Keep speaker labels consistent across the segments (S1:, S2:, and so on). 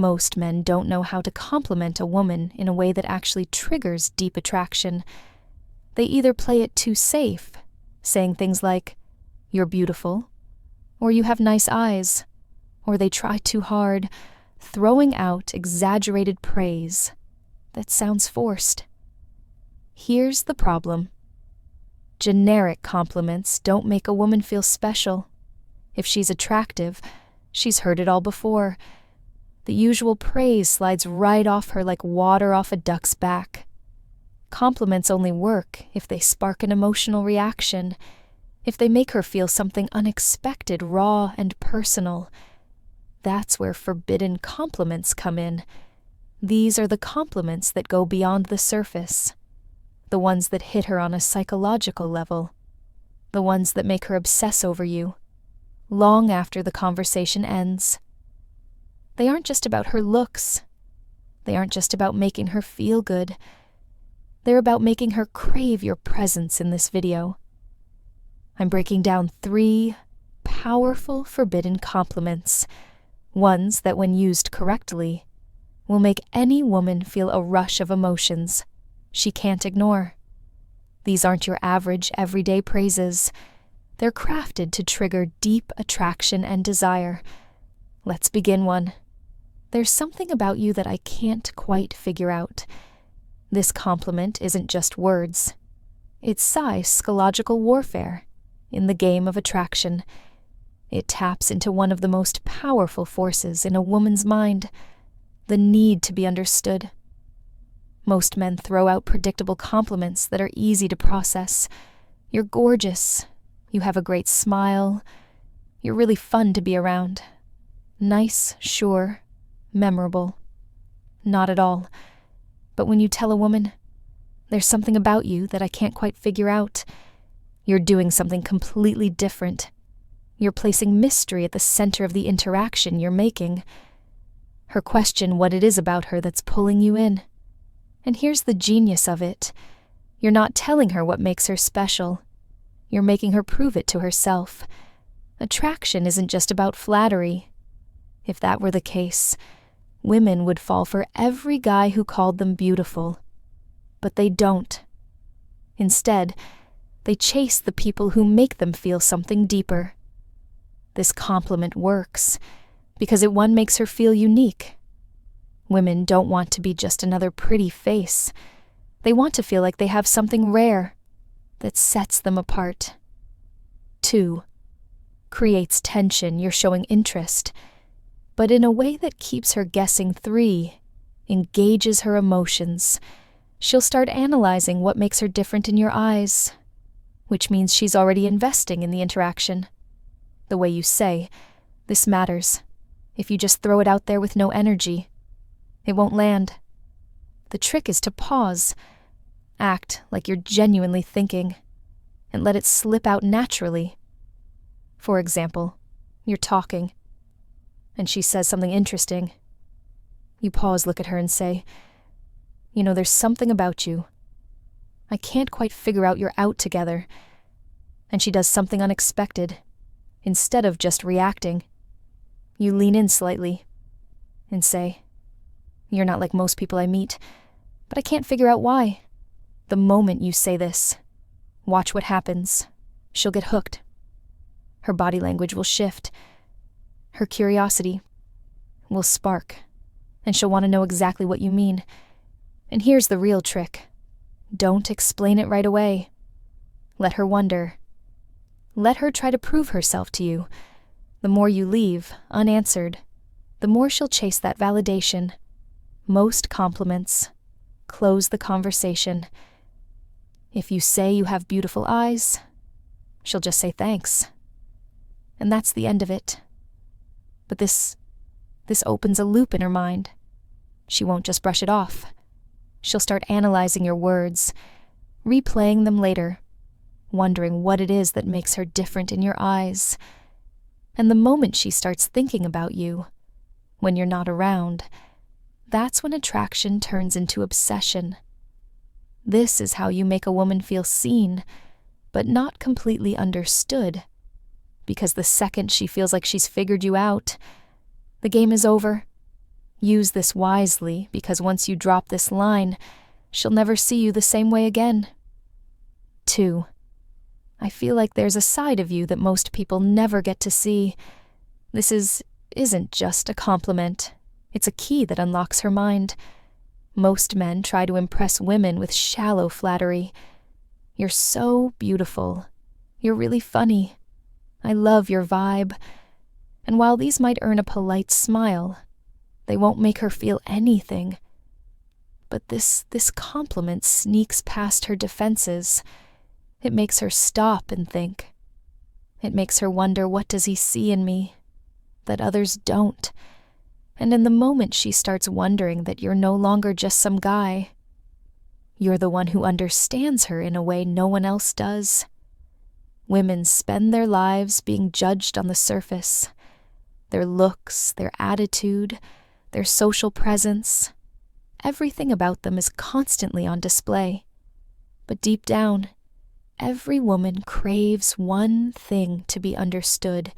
S1: Most men don't know how to compliment a woman in a way that actually triggers deep attraction. They either play it too safe, saying things like, "You're beautiful," or "You have nice eyes," or they try too hard, throwing out exaggerated praise that sounds forced. Here's the problem. Generic compliments don't make a woman feel special. If she's attractive, she's heard it all before. The usual praise slides right off her like water off a duck's back. Compliments only work if they spark an emotional reaction, if they make her feel something unexpected, raw, and personal. That's where forbidden compliments come in. These are the compliments that go beyond the surface, the ones that hit her on a psychological level, the ones that make her obsess over you, long after the conversation ends. They aren't just about her looks. They aren't just about making her feel good. They're about making her crave your presence in this video. I'm breaking down 3 powerful forbidden compliments, ones that, when used correctly, will make any woman feel a rush of emotions she can't ignore. These aren't your average, everyday praises. They're crafted to trigger deep attraction and desire. Let's begin one. There's something about you that I can't quite figure out. This compliment isn't just words. It's psychological warfare in the game of attraction. It taps into one of the most powerful forces in a woman's mind, the need to be understood. Most men throw out predictable compliments that are easy to process. You're gorgeous. You have a great smile. You're really fun to be around. Nice, sure, memorable. Not at all. But when you tell a woman, "There's something about you that I can't quite figure out," you're doing something completely different. You're placing mystery at the center of the interaction you're making. Her question what it is about her that's pulling you in. And here's the genius of it. You're not telling her what makes her special. You're making her prove it to herself. Attraction isn't just about flattery. If that were the case, women would fall for every guy who called them beautiful. But they don't. Instead, they chase the people who make them feel something deeper. This compliment works because it makes her feel unique. Women don't want to be just another pretty face. They want to feel like they have something rare that sets them apart. 2. Creates tension. You're showing interest, but in a way that keeps her guessing. 3. Engages her emotions. She'll start analyzing what makes her different in your eyes, which means she's already investing in the interaction. The way you say, "This matters." If you just throw it out there with no energy, it won't land. The trick is to pause, act like you're genuinely thinking, and let it slip out naturally. For example, you're talking, and she says something interesting. You pause, look at her, and say, "There's something about you. I can't quite figure out you're out together." And she does something unexpected. Instead of just reacting, you lean in slightly and say, "You're not like most people I meet, but I can't figure out why." The moment you say this, watch what happens. She'll get hooked. Her body language will shift. Her curiosity will spark, and she'll want to know exactly what you mean. And here's the real trick. Don't explain it right away. Let her wonder. Let her try to prove herself to you. The more you leave unanswered, the more she'll chase that validation. Most compliments close the conversation. If you say you have beautiful eyes, she'll just say thanks. And that's the end of it. But this opens a loop in her mind. She won't just brush it off. She'll start analyzing your words, replaying them later, wondering what it is that makes her different in your eyes. And the moment she starts thinking about you, when you're not around, that's when attraction turns into obsession. This is how you make a woman feel seen, but not completely understood. Because the second she feels like she's figured you out, the game is over. Use this wisely, because once you drop this line, she'll never see you the same way again. 2. I feel like there's a side of you that most people never get to see. This isn't just a compliment. It's a key that unlocks her mind. Most men try to impress women with shallow flattery. You're so beautiful. You're really funny. I love your vibe. And while these might earn a polite smile, they won't make her feel anything. But this compliment sneaks past her defenses. It makes her stop and think. It makes her wonder, what does he see in me that others don't? And in the moment she starts wondering that you're no longer just some guy. You're the one who understands her in a way no one else does. Women spend their lives being judged on the surface. Their looks, their attitude, their social presence. Everything about them is constantly on display. But deep down, every woman craves one thing: to be understood,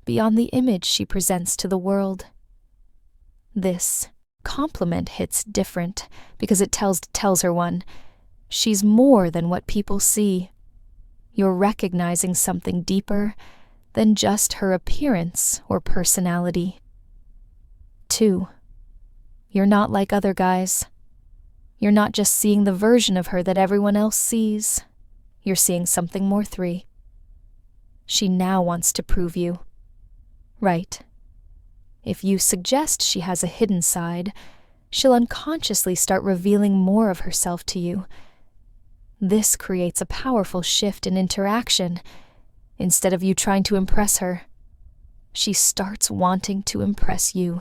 S1: beyond the image she presents to the world. This compliment hits different because it tells her one. She's more than what people see. You're recognizing something deeper than just her appearance or personality. 2. You're not like other guys. You're not just seeing the version of her that everyone else sees. You're seeing something more. 3. She now wants to prove you. Right. If you suggest she has a hidden side, she'll unconsciously start revealing more of herself to you. This creates a powerful shift in interaction. Instead of you trying to impress her, she starts wanting to impress you.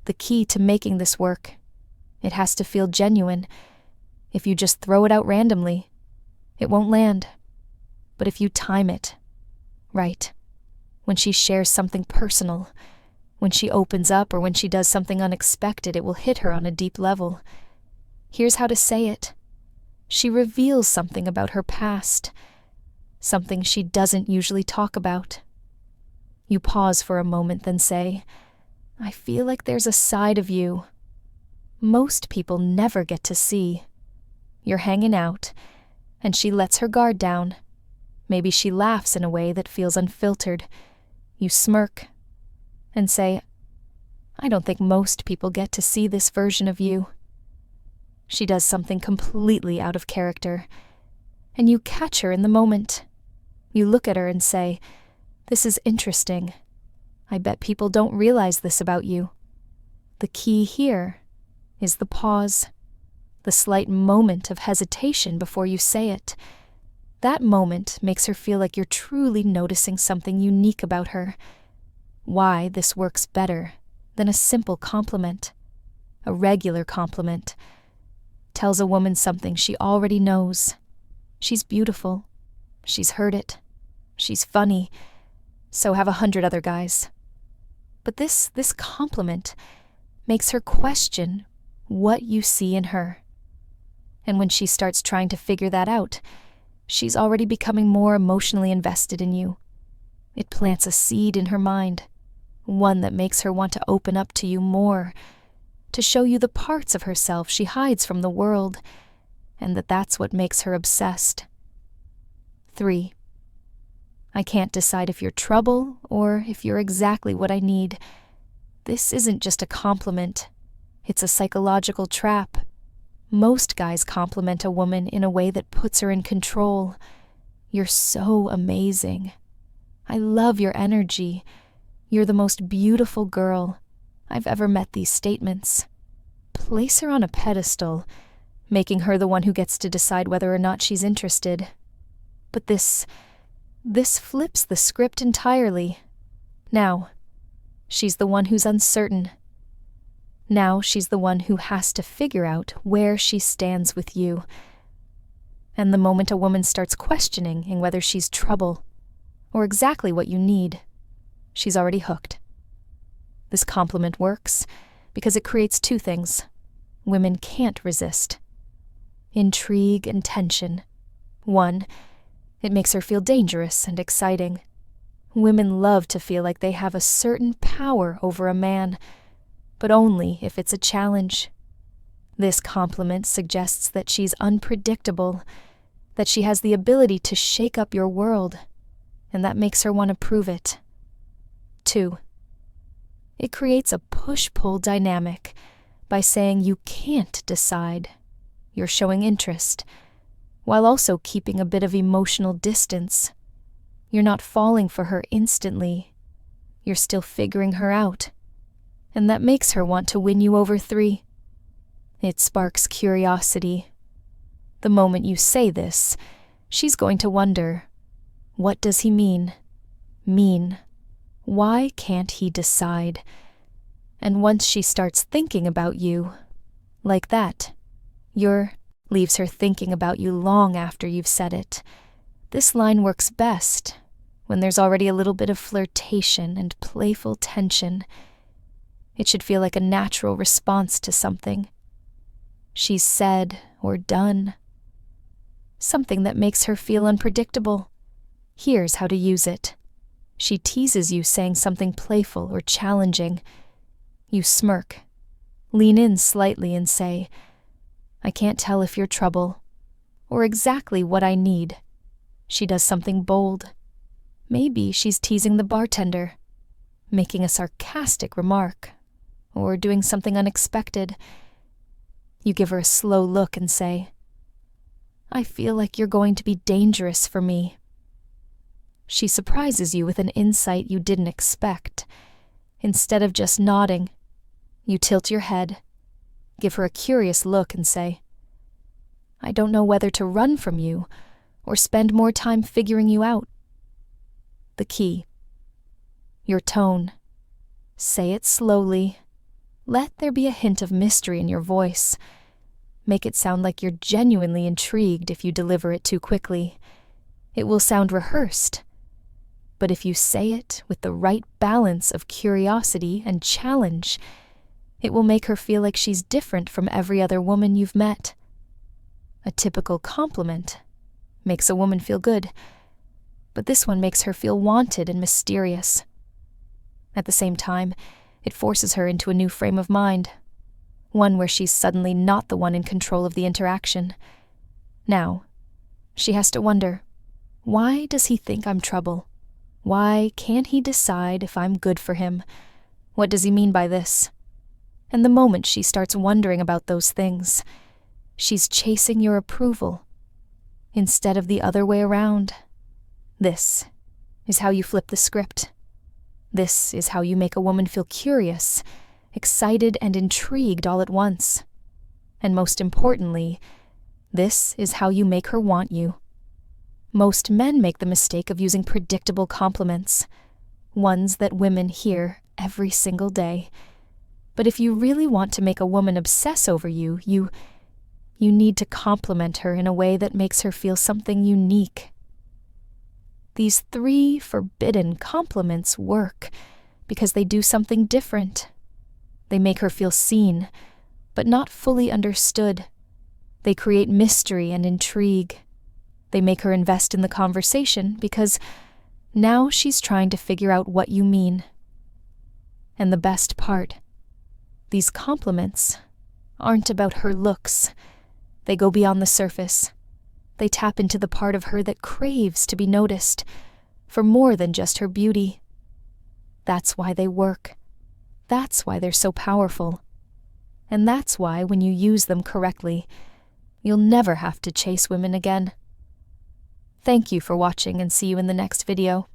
S1: The key to making this work: it has to feel genuine. If you just throw it out randomly, it won't land. But if you time it right, when she shares something personal, when she opens up, or when she does something unexpected, it will hit her on a deep level. Here's how to say it. She reveals something about her past, something she doesn't usually talk about. You pause for a moment, then say, I feel like there's a side of you most people never get to see. You're hanging out, and she lets her guard down. Maybe she laughs in a way that feels unfiltered. You smirk and say, I don't think most people get to see this version of you. She does something completely out of character, and you catch her in the moment. You look at her and say, this is interesting. I bet people don't realize this about you. The key here is the pause, the slight moment of hesitation before you say it. That moment makes her feel like you're truly noticing something unique about her. Why this works better than a simple compliment. A regular compliment tells a woman something she already knows. She's beautiful. She's heard it. She's funny. So have 100 other guys. But this compliment makes her question what you see in her. And when she starts trying to figure that out, she's already becoming more emotionally invested in you. It plants a seed in her mind, one that makes her want to open up to you more, to show you the parts of herself she hides from the world, and that's what makes her obsessed. 3. I can't decide if you're trouble or if you're exactly what I need. This isn't just a compliment. It's a psychological trap. Most guys compliment a woman in a way that puts her in control. You're so amazing. I love your energy. You're the most beautiful girl. I've ever met. These statements place her on a pedestal, making her the one who gets to decide whether or not she's interested. But this flips the script entirely. Now, she's the one who's uncertain. Now she's the one who has to figure out where she stands with you. And the moment a woman starts questioning whether she's trouble or exactly what you need, she's already hooked. This compliment works because it creates 2 things women can't resist: intrigue and tension. 1, it makes her feel dangerous and exciting. Women love to feel like they have a certain power over a man. but only if it's a challenge. This compliment suggests that she's unpredictable, that she has the ability to shake up your world, and that makes her want to prove it. 2. It creates a push-pull dynamic by saying you can't decide. You're showing interest, while also keeping a bit of emotional distance. You're not falling for her instantly. You're still figuring her out, and that makes her want to win you over. 3. It sparks curiosity. The moment you say this, she's going to wonder, what does he mean? Why can't he decide? And once she starts thinking about you, like that, leaves her thinking about you long after you've said it. This line works best when there's already a little bit of flirtation and playful tension. It should feel like a natural response to something she's said or done. Something that makes her feel unpredictable. Here's how to use it. She teases you saying something playful or challenging. You smirk, lean in slightly and say, "I can't tell if you're trouble," or exactly what I need. She does something bold. Maybe she's teasing the bartender, making a sarcastic remark, or doing something unexpected. You give her a slow look and say, "I feel like you're going to be dangerous for me." She surprises you with an insight you didn't expect. Instead of just nodding, you tilt your head, give her a curious look and say, "I don't know whether to run from you or spend more time figuring you out." The key. Your tone. Say it slowly. Let there be a hint of mystery in your voice. Make it sound like you're genuinely intrigued if you deliver it too quickly. It will sound rehearsed. But if you say it with the right balance of curiosity and challenge, it will make her feel like she's different from every other woman you've met. A typical compliment makes a woman feel good, but this one makes her feel wanted and mysterious. At the same time, it forces her into a new frame of mind, one where she's suddenly not the one in control of the interaction. Now, she has to wonder, why does he think I'm trouble? Why can't he decide if I'm good for him? What does he mean by this? And the moment she starts wondering about those things, she's chasing your approval instead of the other way around. This is how you flip the script. This is how you make a woman feel curious, excited, and intrigued all at once. And most importantly, this is how you make her want you. Most men make the mistake of using predictable compliments, ones that women hear every single day. But if you really want to make a woman obsess over you, you need to compliment her in a way that makes her feel something unique. These 3 forbidden compliments work because they do something different. They make her feel seen, but not fully understood. They create mystery and intrigue. They make her invest in the conversation because now she's trying to figure out what you mean. And the best part, these compliments aren't about her looks. They go beyond the surface. They tap into the part of her that craves to be noticed for more than just her beauty. That's why they work. That's why they're so powerful. And that's why, when you use them correctly, you'll never have to chase women again. Thank you for watching, and see you in the next video.